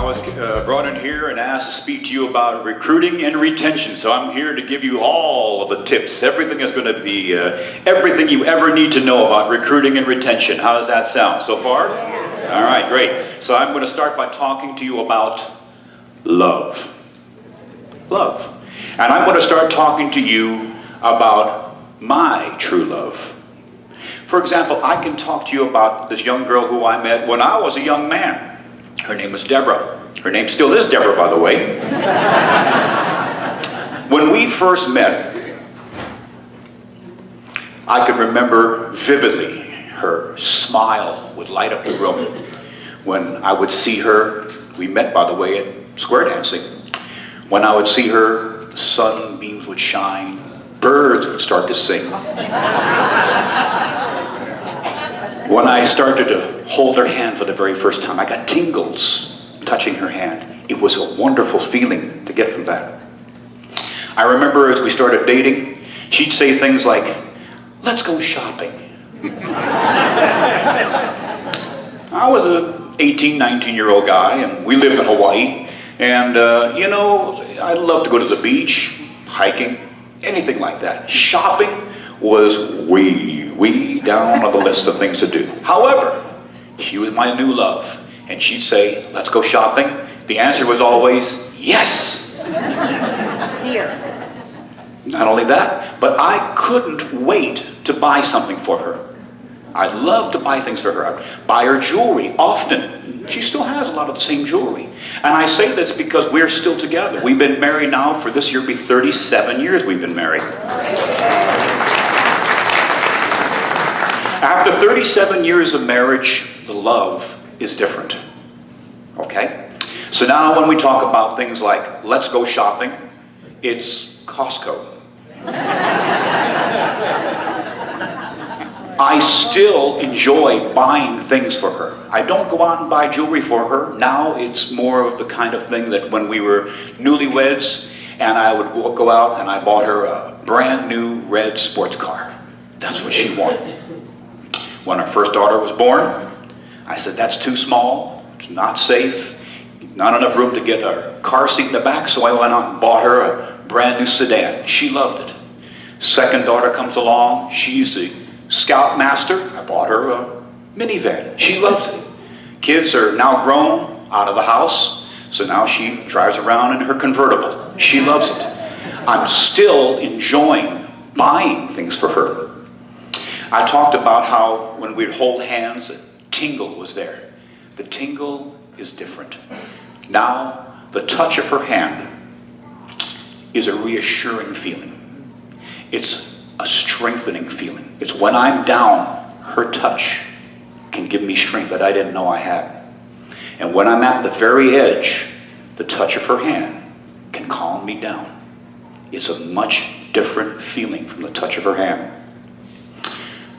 I was brought in here and asked to speak to you about recruiting and retention. So I'm here to give you all of the tips. Everything is going to be everything you ever need to know about recruiting and retention. How does that sound so far? All right, great. So I'm going to start by talking to you about love. Love. And I'm going to start talking to you about my true love. For example, I can talk to you about this young girl who I met when I was a young man. Her name was Deborah. Her name still is Deborah, by the way. When we first met, I could remember vividly her smile would light up the room. When I would see her, we met, by the way, at square dancing. When I would see her, the sunbeams would shine, birds would start to sing. When I started to hold her hand for the very first time, I got tingles touching her hand. It was a wonderful feeling to get from that. I remember as we started dating, she'd say things like, "Let's go shopping." I was an 18, 19-year-old guy, and we lived in Hawaii. And, you know, I'd love to go to the beach, hiking, anything like that. Shopping was way down on the list of things to do. However, she was my new love, and she'd say, "Let's go shopping." The answer was always, yes. Here. Not only that, but I couldn't wait to buy something for her. I loved to buy things for her. I'd buy her jewelry often. She still has a lot of the same jewelry. And I say this because we're still together. We've been married now for this year, be 37 years we've been married. After 37 years of marriage, the love is different. Okay? So now when we talk about things like, let's go shopping, it's Costco. I still enjoy buying things for her. I don't go out and buy jewelry for her. Now it's more of the kind of thing that when we were newlyweds, and I would go out and I bought her a brand new red sports car. That's what she wanted. When our first daughter was born, I said, "That's too small, it's not safe, not enough room to get a car seat in the back," so I went out and bought her a brand new sedan. She loved it. Second daughter comes along, she's the Scoutmaster. I bought her a minivan. She loves it. Kids are now grown, out of the house, so now she drives around in her convertible. She loves it. I'm still enjoying buying things for her. I talked about how when we'd hold hands, the tingle was there. The tingle is different. Now, the touch of her hand is a reassuring feeling. It's a strengthening feeling. It's when I'm down, her touch can give me strength that I didn't know I had. And when I'm at the very edge, the touch of her hand can calm me down. It's a much different feeling from the touch of her hand.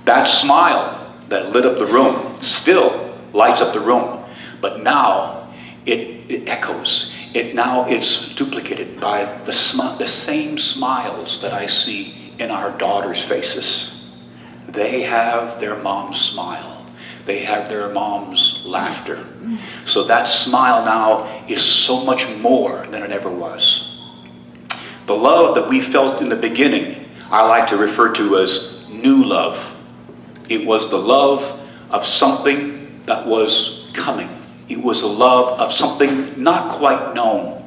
That smile that lit up the room still lights up the room, but now it echoes. It's duplicated by the same smiles that I see in our daughters' faces. They have their mom's smile. They have their mom's laughter. So that smile now is so much more than it ever was. The love that we felt in the beginning, I like to refer to as new love. It was the love of something that was coming. It was a love of something not quite known.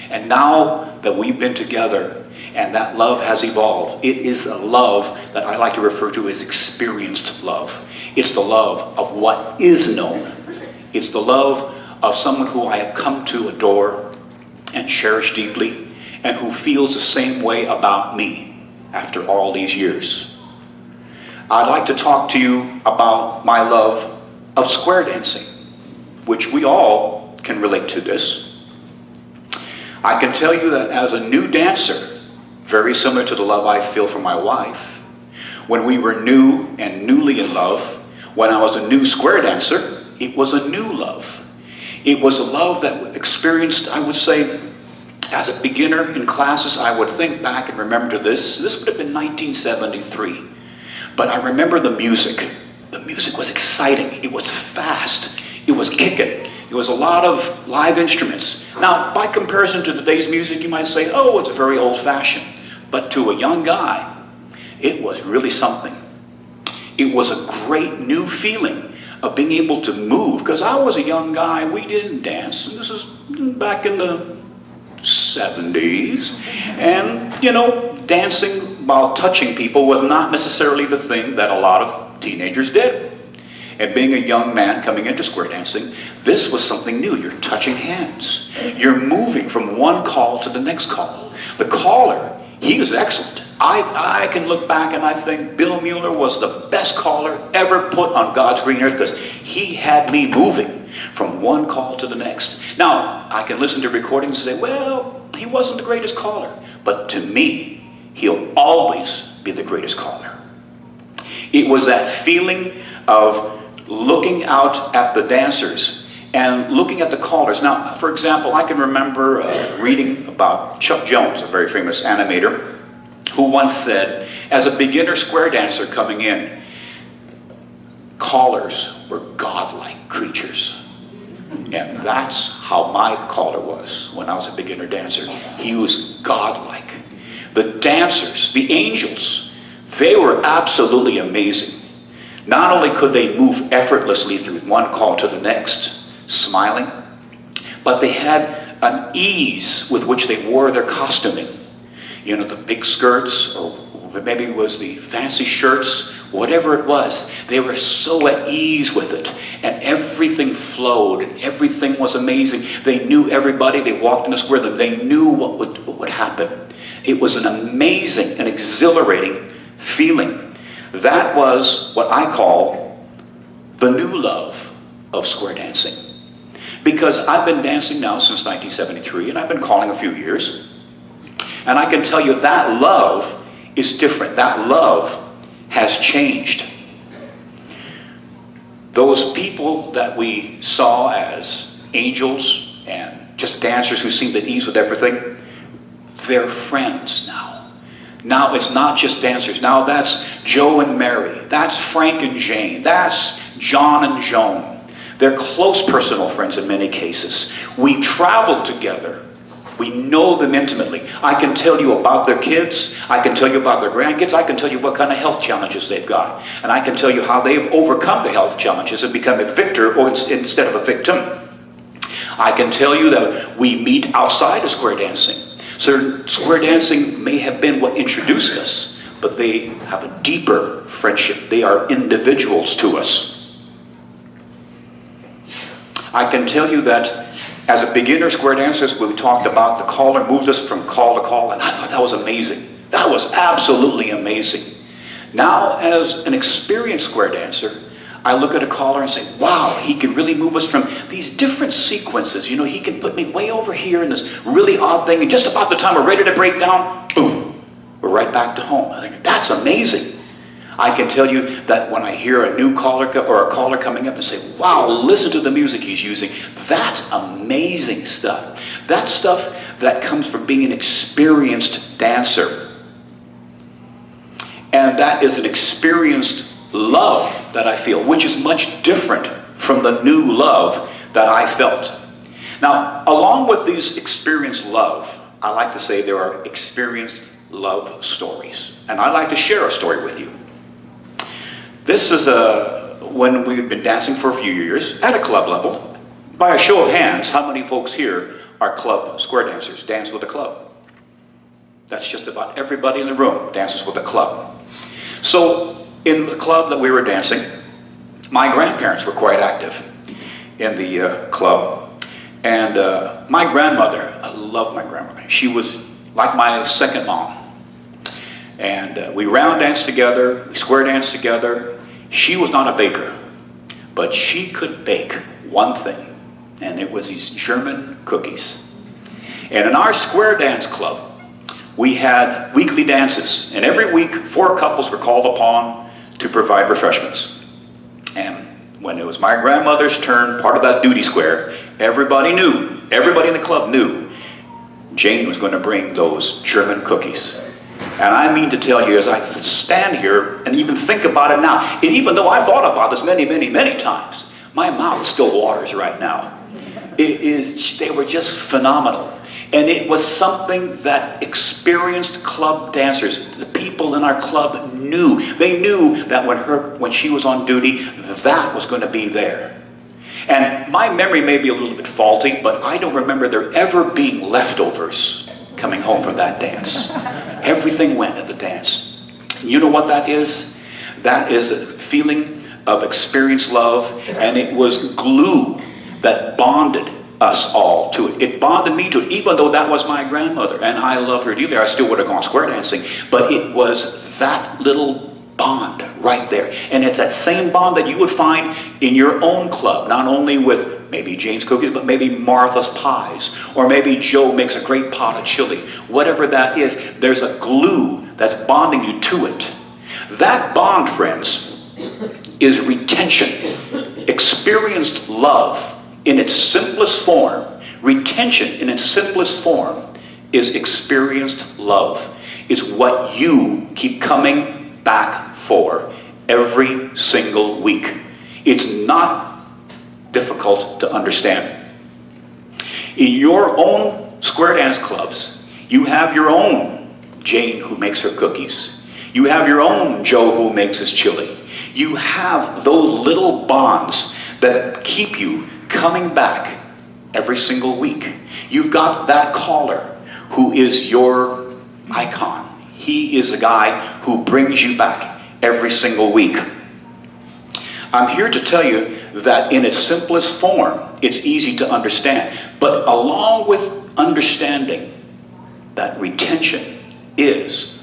And now that we've been together and that love has evolved, it is a love that I like to refer to as experienced love. It's the love of what is known. It's the love of someone who I have come to adore and cherish deeply, and who feels the same way about me after all these years. I'd like to talk to you about my love of square dancing, which we all can relate to this. I can tell you that as a new dancer, very similar to the love I feel for my wife, when we were new and newly in love, when I was a new square dancer, it was a new love. It was a love that experienced, I would say, as a beginner in classes, I would think back and remember this. This would have been 1973. But I remember the music. The music was exciting. It was fast. It was kicking. It was a lot of live instruments. Now, by comparison to today's music, you might say, oh, it's very old-fashioned. But to a young guy, it was really something. It was a great new feeling of being able to move. Because I was a young guy, we didn't dance. And this is back in the 70s. And, you know, dancing while touching people was not necessarily the thing that a lot of teenagers did. And being a young man coming into square dancing, this was something new. You're touching hands. You're moving from one call to the next call. The caller, he was excellent. I can look back and I think Bill Mueller was the best caller ever put on God's green earth, because he had me moving from one call to the next. Now, I can listen to recordings and say, well, he wasn't the greatest caller. But to me, he'll always be the greatest caller. It was that feeling of looking out at the dancers and looking at the callers. Now, for example, I can remember reading about Chuck Jones, a very famous animator, who once said, as a beginner square dancer coming in, callers were godlike creatures. And that's how my caller was when I was a beginner dancer. He was godlike. The dancers, the angels, they were absolutely amazing. Not only could they move effortlessly through one call to the next, smiling, but they had an ease with which they wore their costuming. You know, the big skirts, or maybe it was the fancy shirts, whatever it was, they were so at ease with it. And everything flowed, and everything was amazing. They knew everybody, they walked in the square, they knew what would happen. It was an amazing and exhilarating feeling. That was what I call the new love of square dancing. Because I've been dancing now since 1973, and I've been calling a few years. And I can tell you that love is different. That love has changed. Those people that we saw as angels and just dancers who seemed at ease with everything, they're friends now. Now it's not just dancers. Now that's Joe and Mary. That's Frank and Jane. That's John and Joan. They're close personal friends in many cases. We travel together. We know them intimately. I can tell you about their kids. I can tell you about their grandkids. I can tell you what kind of health challenges they've got. And I can tell you how they've overcome the health challenges and become a victor or instead of a victim. I can tell you that we meet outside of square dancing. So square dancing may have been what introduced us, but they have a deeper friendship. They are individuals to us. I can tell you that as a beginner square dancer, we talked about the caller moves us from call to call, and I thought that was amazing. That was absolutely amazing. Now, as an experienced square dancer, I look at a caller and say, wow, he can really move us from these different sequences. You know, he can put me way over here in this really odd thing, and just about the time we're ready to break down, boom, we're right back to home. I think, that's amazing. I can tell you that when I hear a new caller or a caller coming up and say, wow, listen to the music he's using, that's amazing stuff. That's stuff that comes from being an experienced dancer. And that is an experienced love that I feel, which is much different from the new love that I felt. Now, along with these experienced love, I like to say there are experienced love stories. And I'd like to share a story with you. This is when we've been dancing for a few years at a club level. By a show of hands, how many folks here are club square dancers, dance with a club? That's just about everybody in the room dances with a club. So, in the club that we were dancing, my grandparents were quite active in the club. And my grandmother, I love my grandmother. She was like my second mom. And we round danced together, we square danced together. She was not a baker, but she could bake one thing, and it was these German cookies. And in our square dance club, we had weekly dances. And every week, 4 couples were called upon to provide refreshments. And when it was my grandmother's turn, part of that duty square, everybody knew, everybody in the club knew, Jane was going to bring those German cookies. And I mean to tell you, as I stand here and even think about it now, and even though I've thought about this many, many, many times, my mouth still waters right now. They were just phenomenal. And it was something that experienced club dancers, the people in our club knew. They knew that when she was on duty, that was going to be there. And my memory may be a little bit faulty, but I don't remember there ever being leftovers coming home from that dance. Everything went at the dance. You know what that is? That is a feeling of experienced love, and it was glue that bonded us all to it. It bonded me to it, even though that was my grandmother, and I love her dearly. I still would have gone square dancing, but it was that little bond right there. And it's that same bond that you would find in your own club, not only with maybe Jane's Cookies, but maybe Martha's Pies, or maybe Joe makes a great pot of chili. Whatever that is, there's a glue that's bonding you to it. That bond, friends, is retention. Experienced love in its simplest form, retention in its simplest form, is experienced love. It's what you keep coming back for every single week. It's not difficult to understand. In your own square dance clubs, you have your own Jane who makes her cookies. You have your own Joe who makes his chili. You have those little bonds that keep you coming back every single week. You've got that caller who is your icon. He is the guy who brings you back every single week. I'm here to tell you that in its simplest form, it's easy to understand. But along with understanding that retention is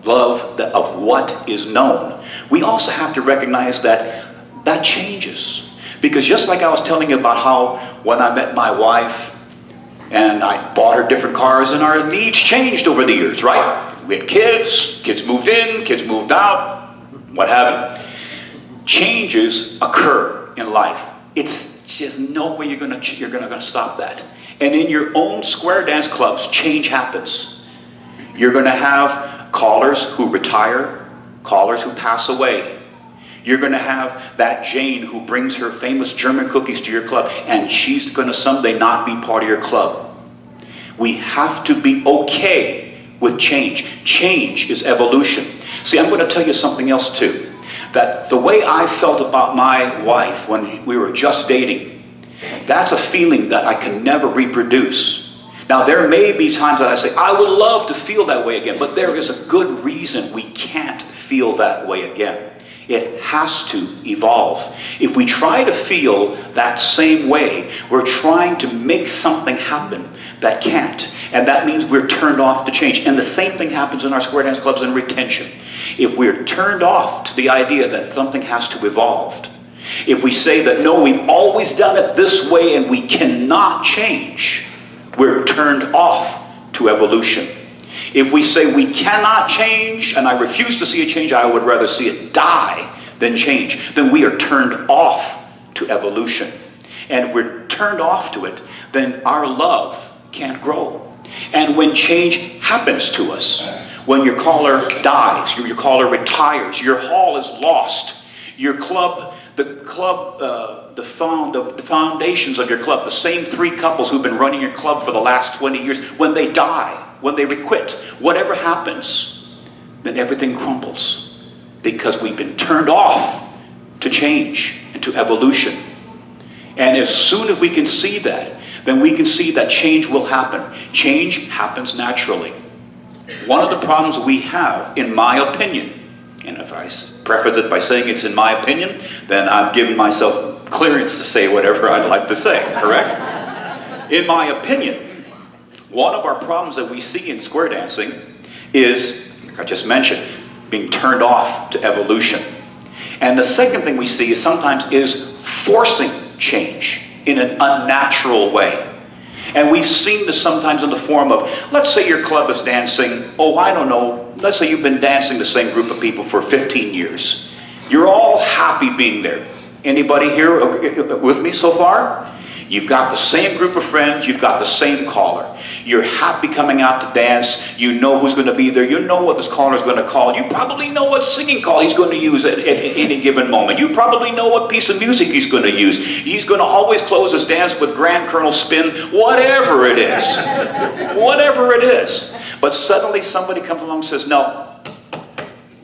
love of what is known, we also have to recognize that that changes. Because just like I was telling you about how when I met my wife and I bought her different cars and our needs changed over the years, right? We had kids moved in, kids moved out, what have you. Changes occur in life. It's just no way you're gonna stop that. And in your own square dance clubs, change happens. You're gonna have callers who retire, callers who pass away. You're going to have that Jane who brings her famous German cookies to your club, and she's going to someday not be part of your club. We have to be okay with change. Change is evolution. See, I'm going to tell you something else too. That the way I felt about my wife when we were just dating, that's a feeling that I can never reproduce. Now, there may be times that I say, I would love to feel that way again, but there is a good reason we can't feel that way again. It has to evolve. If we try to feel that same way, we're trying to make something happen that can't. And that means we're turned off to change. And the same thing happens in our square dance clubs and retention. If we're turned off to the idea that something has to evolve, if we say that, no, we've always done it this way and we cannot change, we're turned off to evolution. If we say we cannot change, and I refuse to see a change, I would rather see it die than change, then we are turned off to evolution. And if we're turned off to it, then our love can't grow. And when change happens to us, when your caller dies, your caller retires, your hall is lost, your club, the foundations of your club, the same 3 couples who've been running your club for the last 20 years, when they die, when they quit, whatever happens, then everything crumbles because we've been turned off to change and to evolution. And as soon as we can see that, then we can see that change will happen. Change happens naturally. One of the problems we have, in my opinion, and if I preface it by saying it's in my opinion, then I've given myself clearance to say whatever I'd like to say, correct? In my opinion, one of our problems that we see in square dancing is, like I just mentioned, being turned off to evolution. And the second thing we see is sometimes is forcing change in an unnatural way. And we've seen this sometimes in the form of, let's say your club is dancing, oh, I don't know, let's say you've been dancing the same group of people for 15 years. You're all happy being there. Anybody here with me so far? You've got the same group of friends, you've got the same caller. You're happy coming out to dance, you know who's going to be there, you know what this caller is going to call, you probably know what singing call he's going to use at any given moment. You probably know what piece of music he's going to use. He's going to always close his dance with Grand Colonel Spin, whatever it is. Whatever it is. But suddenly somebody comes along and says, no,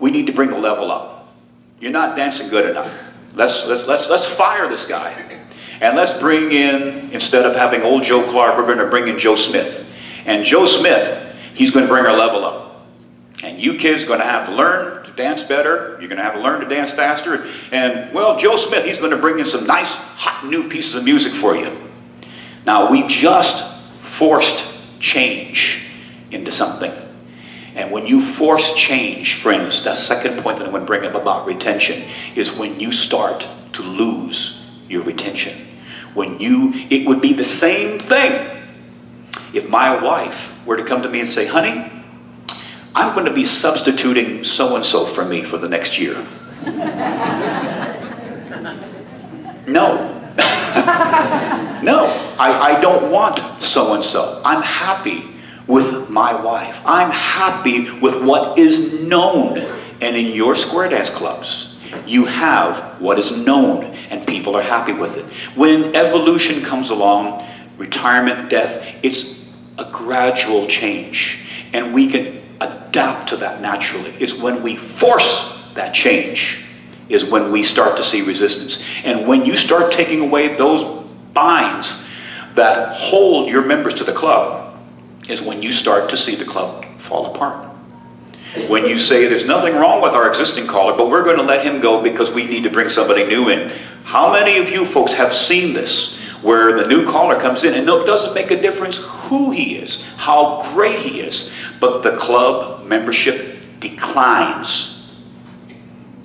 we need to bring the level up. You're not dancing good enough. Let's fire this guy. And let's bring in, instead of having old Joe Clark, we're going to bring in Joe Smith. And Joe Smith, he's going to bring our level up. And you kids are going to have to learn to dance better. You're going to have to learn to dance faster. And, well, Joe Smith, he's going to bring in some nice, hot, new pieces of music for you. Now, we just forced change into something. And when you force change, friends, that second point that I'm going to bring up about retention is when you start to lose your retention. It would be the same thing if my wife were to come to me and say, honey, I'm going to be substituting so-and-so for me for the next year. No. No, I don't want so-and-so. I'm happy with my wife. I'm happy with what is known. And in your square dance clubs, you have what is known, and people are happy with it. When evolution comes along, retirement, death, it's a gradual change, and we can adapt to that naturally. It's when we force that change is when we start to see resistance. And when you start taking away those binds that hold your members to the club is when you start to see the club fall apart. When you say there's nothing wrong with our existing caller, but we're going to let him go because we need to bring somebody new in. How many of you folks have seen this, where the new caller comes in and it doesn't make a difference who he is, how great he is, but the club membership declines.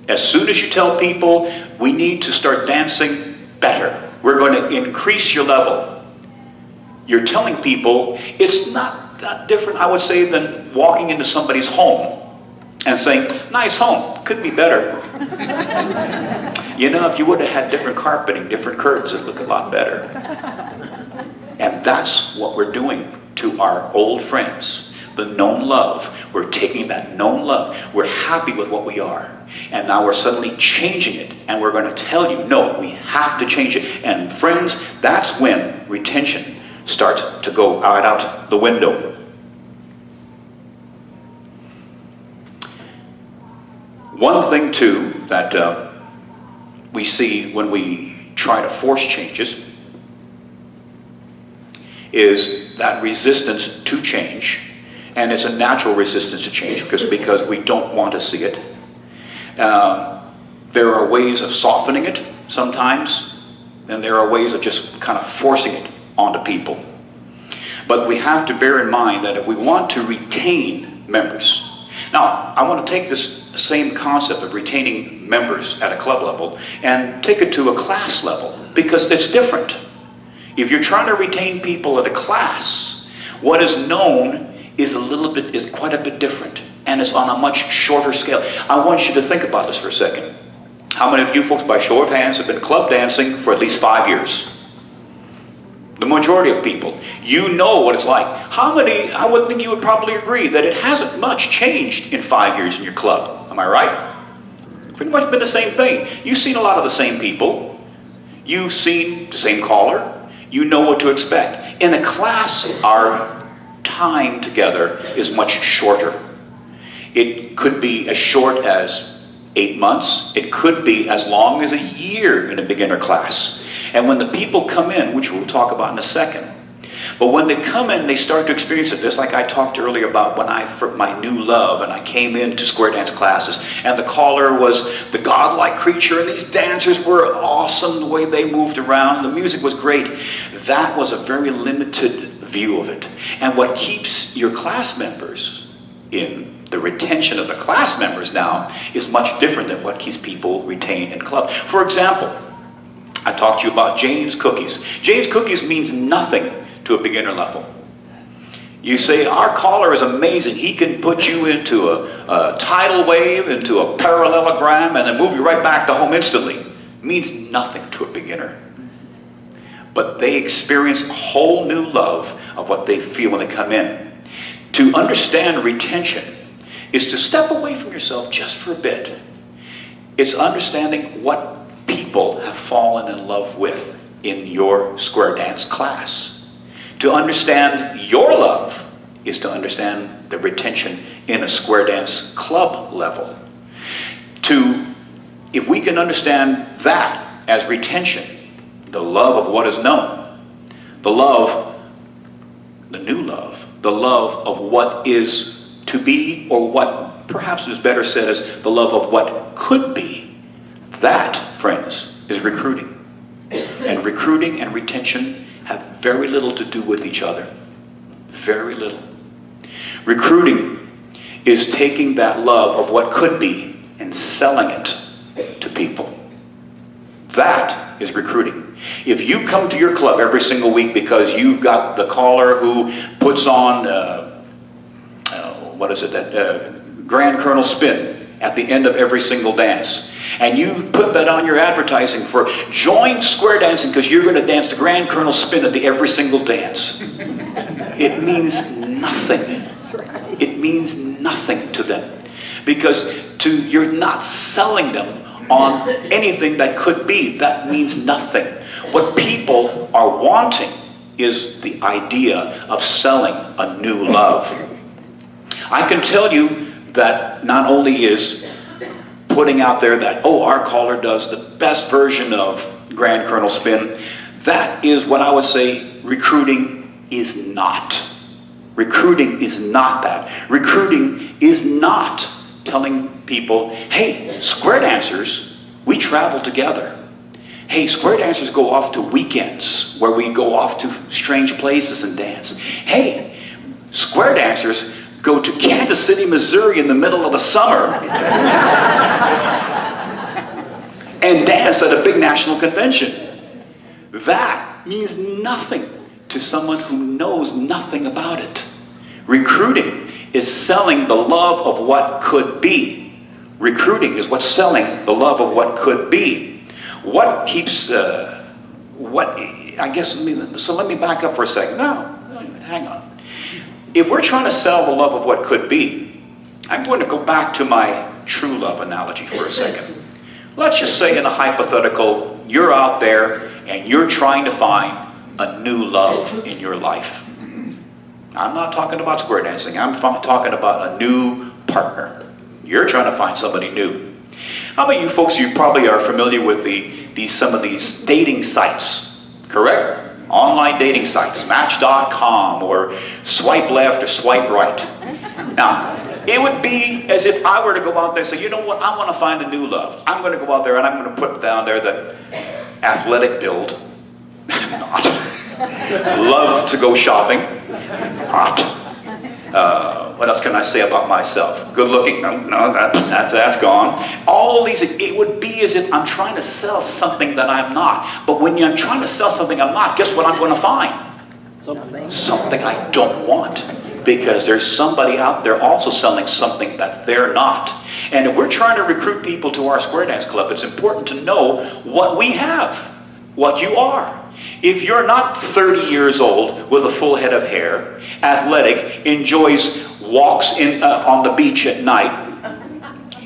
As soon as you tell people, we need to start dancing better, we're going to increase your level, you're telling people it's not that different, I would say, than walking into somebody's home and saying, nice home, could be better. You know, if you would have had different carpeting, different curtains, it'd look a lot better. And that's what we're doing to our old friends. The known love, we're taking that known love, we're happy with what we are, and now we're suddenly changing it, and we're going to tell you, no, we have to change it. And friends, that's when retention starts to go out the window. One thing, too, that we see when we try to force changes is that resistance to change, and it's a natural resistance to change because we don't want to see it. There are ways of softening it sometimes, and there are ways of just kind of forcing it onto people. But we have to bear in mind that if we want to retain members, now I want to take this same concept of retaining members at a club level and take it to a class level, because it's different. If you're trying to retain people at a class, what is known is quite a bit different, and it's on a much shorter scale. I want you to think about this for a second. How many of you folks, by show of hands, have been club dancing for at least 5 years? The majority of people. You know what it's like. How many, I would think you would probably agree that it hasn't much changed in 5 years in your club. Am I right? Pretty much been the same thing. You've seen a lot of the same people. You've seen the same caller. You know what to expect. In a class, our time together is much shorter. It could be as short as 8 months. It could be as long as a year in a beginner class. And when the people come in, which we'll talk about in a second, but when they come in, they start to experience it, just like I talked earlier about when for my new love, and I came into square dance classes, and the caller was the godlike creature, and these dancers were awesome, the way they moved around, the music was great. That was a very limited view of it. And what keeps your class members in the retention of the class members now is much different than what keeps people retained in club. For example, I talked to you about Jane's Cookies. Jane's Cookies means nothing to a beginner level. You say, our caller is amazing. He can put you into a tidal wave, into a parallelogram, and then move you right back to home instantly. It means nothing to a beginner. but they experience a whole new love of what they feel when they come in. To understand retention is to step away from yourself just for a bit. It's understanding what people have fallen in love with in your square dance class. To understand your love is to understand the retention in a square dance club level. If we can understand that as retention, the love of what is known, the new love, the love of what is to be, or what perhaps is better said as the love of what could be, that, friends, is recruiting. And recruiting and retention have very little to do with each other. Very little. Recruiting is taking that love of what could be and selling it to people. That is recruiting. If you come to your club every single week because you've got the caller who puts on, Grand Colonel Spin at the end of every single dance, and you put that on your advertising for join square dancing because you're going to dance the Grand Colonel Spin at every single dance, it means nothing. It means nothing to them, because you're not selling them on anything that could be. That means nothing. What people are wanting is the idea of selling a new love. I can tell you that not only is putting out there that, oh, our caller does the best version of Grand Colonel Spin, that is what I would say recruiting is not. Recruiting is not that. Recruiting is not telling people, hey, square dancers, we travel together. Hey, square dancers go off to weekends where we go off to strange places and dance. Hey, square dancers go to Kansas City, Missouri in the middle of the summer and dance at a big national convention. That means nothing to someone who knows nothing about it. Recruiting is selling the love of what could be. Recruiting is what's selling the love of what could be. What keeps, so let me back up for a second. No, hang on. If we're trying to sell the love of what could be, I'm going to go back to my true love analogy for a second. Let's just say in a hypothetical, you're out there and you're trying to find a new love in your life. I'm not talking about square dancing. I'm talking about a new partner. You're trying to find somebody new. How about you folks, you probably are familiar with some of these dating sites, correct? Online dating sites, Match.com or Swipe Left or Swipe Right. Now, it would be as if I were to go out there and say, you know what, I want to find a new love. I'm going to go out there and I'm going to put down there the athletic build. Not. Love to go shopping. Hot. What else can I say about myself? Good looking. No, that's gone. All these, it would be as if I'm trying to sell something that I'm not. But when I'm trying to sell something I'm not, guess what I'm going to find? Something I don't want. Because there's somebody out there also selling something that they're not. And if we're trying to recruit people to our square dance club, it's important to know what we have, what you are. If you're not 30 years old with a full head of hair, athletic, enjoys walks on the beach at night,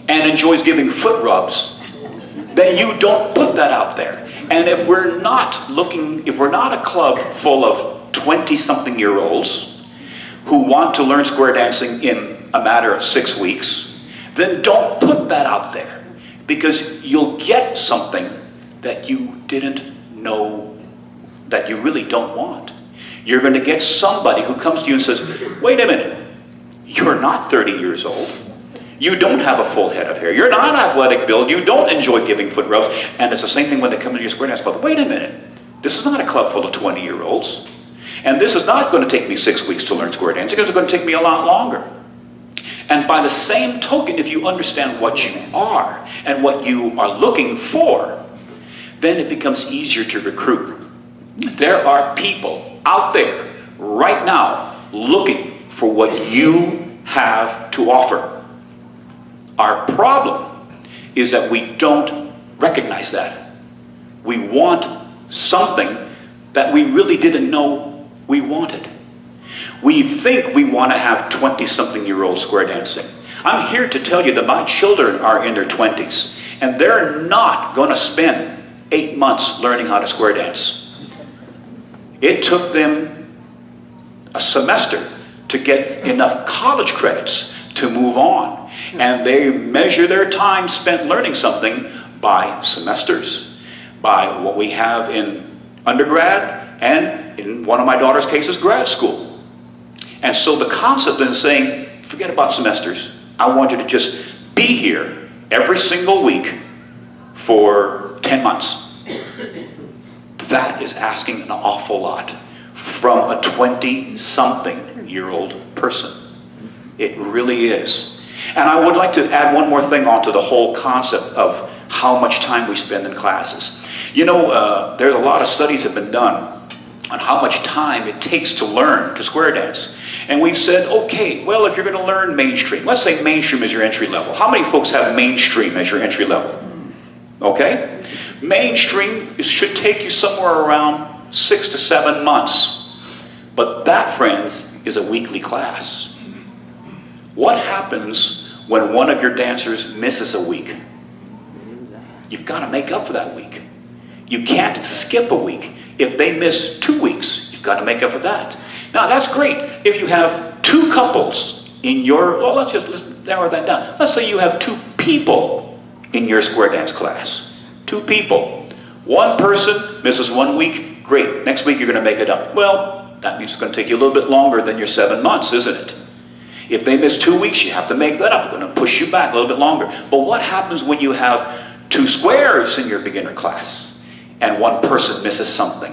and enjoys giving foot rubs, then you don't put that out there. And if we're not a club full of 20-something-year-olds who want to learn square dancing in a matter of 6 weeks, then don't put that out there, because you'll get something that you didn't know that you really don't want. You're going to get somebody who comes to you and says, wait a minute, you're not 30 years old. You don't have a full head of hair. You're not athletic build. You don't enjoy giving foot rubs. And it's the same thing when they come to your square dance club. Wait a minute, this is not a club full of 20-year-olds. And this is not going to take me 6 weeks to learn square dancing. It's going to take me a lot longer. And by the same token, if you understand what you are and what you are looking for, then it becomes easier to recruit. There are people out there right now looking for what you have to offer. Our problem is that we don't recognize that. We want something that we really didn't know we wanted. We think we want to have 20-something-year-old square dancing. I'm here to tell you that my children are in their 20s, and they're not going to spend 8 months learning how to square dance. It took them a semester to get enough college credits to move on. And they measure their time spent learning something by semesters, by what we have in undergrad and, in one of my daughter's cases, grad school. And so the concept then is saying, forget about semesters. I want you to just be here every single week for 10 months. That is asking an awful lot from a 20-something-year-old person. It really is. And I would like to add one more thing onto the whole concept of how much time we spend in classes. You know, there's a lot of studies have been done on how much time it takes to learn to square dance. And we've said, okay, well, if you're going to learn mainstream, let's say mainstream is your entry level. How many folks have mainstream as your entry level? Okay? Mainstream should take you somewhere around 6 to 7 months. But that, friends, is a weekly class. What happens when one of your dancers misses a week? You've got to make up for that week. You can't skip a week. If they miss 2 weeks, you've got to make up for that. Now, that's great if you have 2 couples in your, well, let's narrow that down. Let's say you have 2 people in your square dance class. 2 people. One person misses 1 week, great. Next week you're going to make it up. Well, that means it's going to take you a little bit longer than your 7 months, isn't it? If they miss 2 weeks, you have to make that up. It's going to push you back a little bit longer. But what happens when you have 2 squares in your beginner class and one person misses something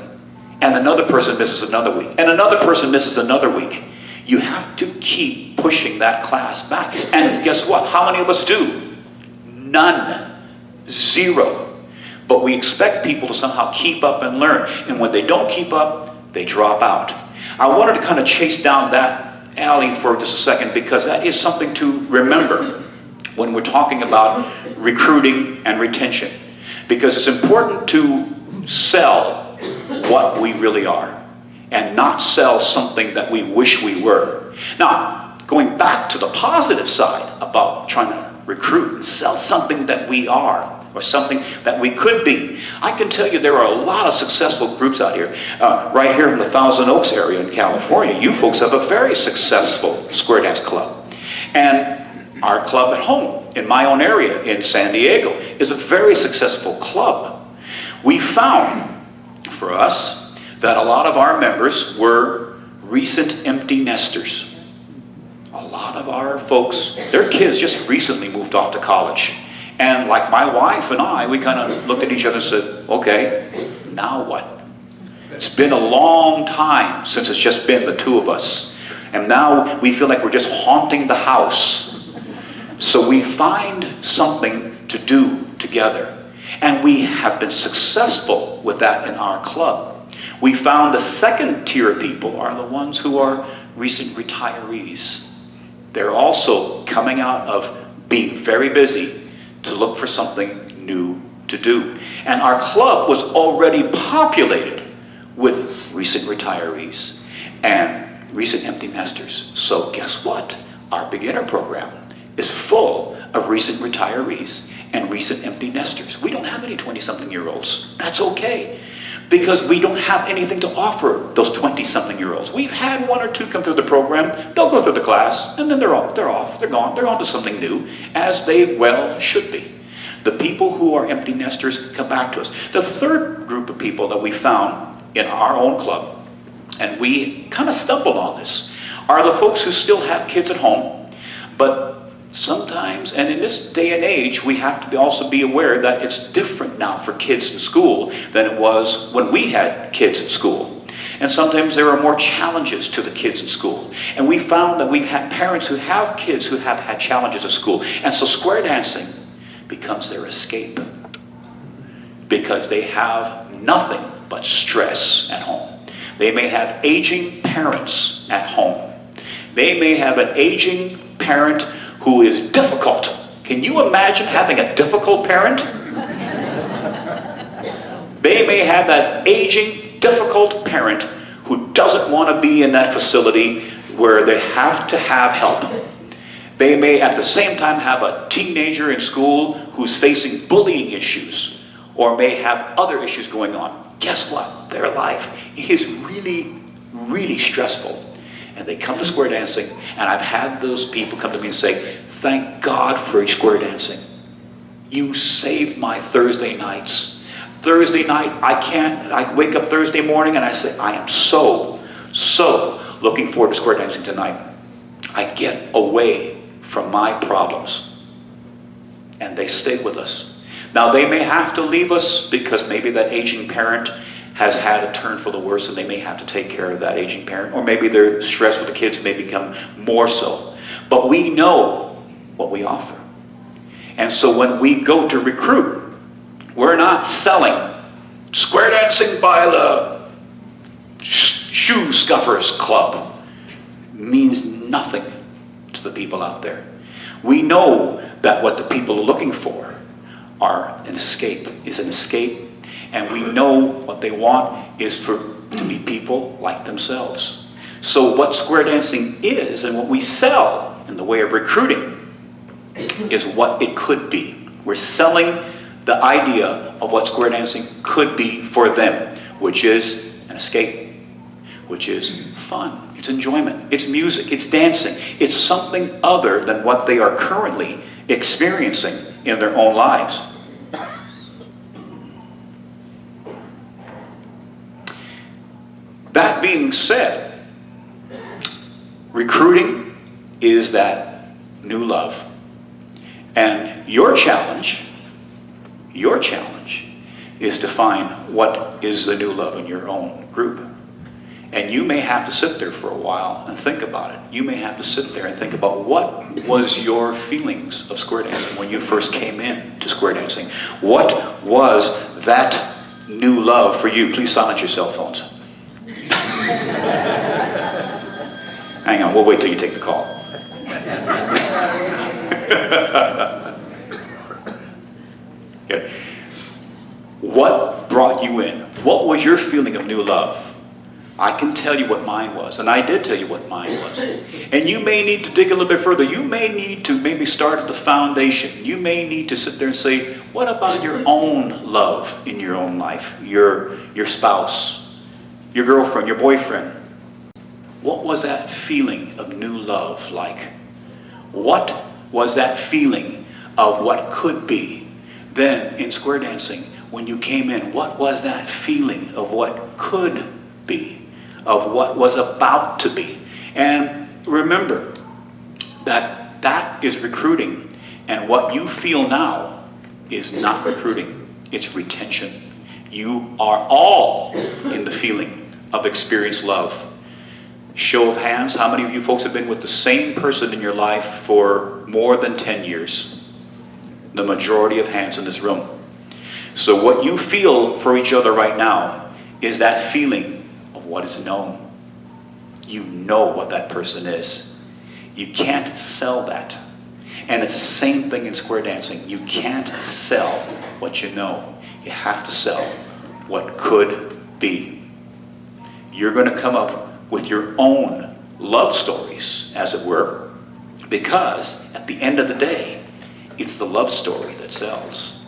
and another person misses another week and another person misses another week? You have to keep pushing that class back. And guess what? How many of us do? None. 0. But we expect people to somehow keep up and learn. And when they don't keep up, they drop out. I wanted to kind of chase down that alley for just a second, because that is something to remember when we're talking about recruiting and retention. Because it's important to sell what we really are and not sell something that we wish we were. Now, going back to the positive side about trying to recruit and sell something that we are, or something that we could be. I can tell you there are a lot of successful groups out here. Right here in the Thousand Oaks area in California, you folks have a very successful square dance club. And our club at home, in my own area in San Diego, is a very successful club. We found, for us, that a lot of our members were recent empty nesters. A lot of our folks, their kids just recently moved off to college. And like my wife and I, we kind of looked at each other and said, okay, now what? It's been a long time since it's just been the 2 of us. And now we feel like we're just haunting the house. So we find something to do together. And we have been successful with that in our club. We found the second tier of people are the ones who are recent retirees. They're also coming out of being very busy to look for something new to do. And our club was already populated with recent retirees and recent empty nesters. So guess what? Our beginner program is full of recent retirees and recent empty nesters. We don't have any 20-something-year-olds. That's okay, because we don't have anything to offer those 20-something-year-olds. We've had 1 or 2 come through the program. They'll go through the class, and then they're off. They're gone. They're on to something new, as they well should be. The people who are empty nesters come back to us. The third group of people that we found in our own club, and we kind of stumbled on this, are the folks who still have kids at home, but sometimes, and in this day and age, we have to also be aware that it's different now for kids in school than it was when we had kids in school. And sometimes there are more challenges to the kids in school. And we found that we've had parents who have kids who have had challenges at school. And so square dancing becomes their escape, because they have nothing but stress at home. They may have aging parents at home. They may have an aging parent who is difficult. Can you imagine having a difficult parent? They may have that aging, difficult parent who doesn't want to be in that facility where they have to have help. They may at the same time have a teenager in school who's facing bullying issues or may have other issues going on. Guess what? Their life is really, really stressful. And they come to square dancing, and I've had those people come to me and say, thank God for square dancing. You saved my Thursday nights. Thursday night, I wake up Thursday morning and I say, I am so looking forward to square dancing tonight. I get away from my problems. And they stay with us. Now they may have to leave us because maybe that aging parent has had a turn for the worse and they may have to take care of that aging parent, or maybe their stress with the kids may become more so. But we know what we offer. And so when we go to recruit, we're not selling square dancing by the shoe scuffers club. It means nothing to the people out there. We know that what the people are looking for is an escape, and we know what they want is to be people like themselves. So what square dancing is and what we sell in the way of recruiting is what it could be. We're selling the idea of what square dancing could be for them, which is an escape, which is fun, it's enjoyment, it's music, it's dancing, it's something other than what they are currently experiencing in their own lives. That being said, recruiting is that new love. And your challenge is to find what is the new love in your own group. And you may have to sit there for a while and think about it. You may have to sit there and think about what was your feelings of square dancing when you first came in to square dancing. What was that new love for you? Please silence your cell phones. Hang on, we'll wait till you take the call. Okay. What brought you in? What was your feeling of new love? I can tell you what mine was, and I did tell you what mine was. And you may need to dig a little bit further. You may need to maybe start at the foundation. You may need to sit there and say, what about your own love in your own life? Your spouse, your girlfriend, your boyfriend. What was that feeling of new love like? What was that feeling of what could be? Then in square dancing, when you came in, what was that feeling of what could be, of what was about to be? And remember that that is recruiting, and what you feel now is not recruiting, it's retention. You are all in the feeling of experienced love. Show of hands, how many of you folks have been with the same person in your life for more than 10 years? The majority of hands in this room. So what you feel for each other right now is that feeling of what is known. You know what that person is. You can't sell that. And it's the same thing in square dancing. You can't sell what you know. You have to sell what could be. You're going to come up with your own love stories, as it were, because at the end of the day, it's the love story that sells.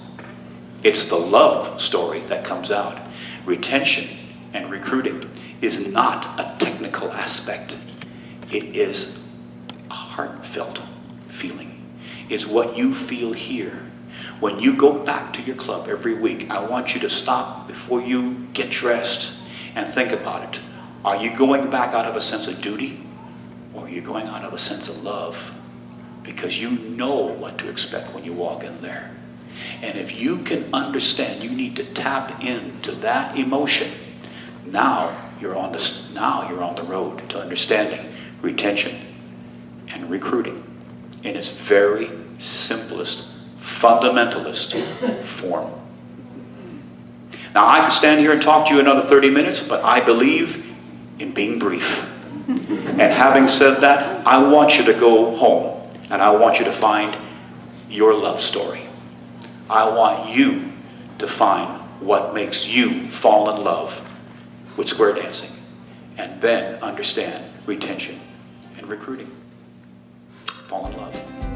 It's the love story that comes out. Retention and recruiting is not a technical aspect. It is a heartfelt feeling. It's what you feel here. When you go back to your club every week, I want you to stop before you get dressed and think about it. Are you going back out of a sense of duty, or are you going out of a sense of love? Because you know what to expect when you walk in there. And if you can understand, you need to tap into that emotion. Now you're on the road to understanding retention and recruiting in its very simplest, fundamentalist form. Now I could stand here and talk to you another 30 minutes, but I believe in being brief. And having said that, I want you to go home and I want you to find your love story. I want you to find what makes you fall in love with square dancing, and then understand retention and recruiting. Fall in love.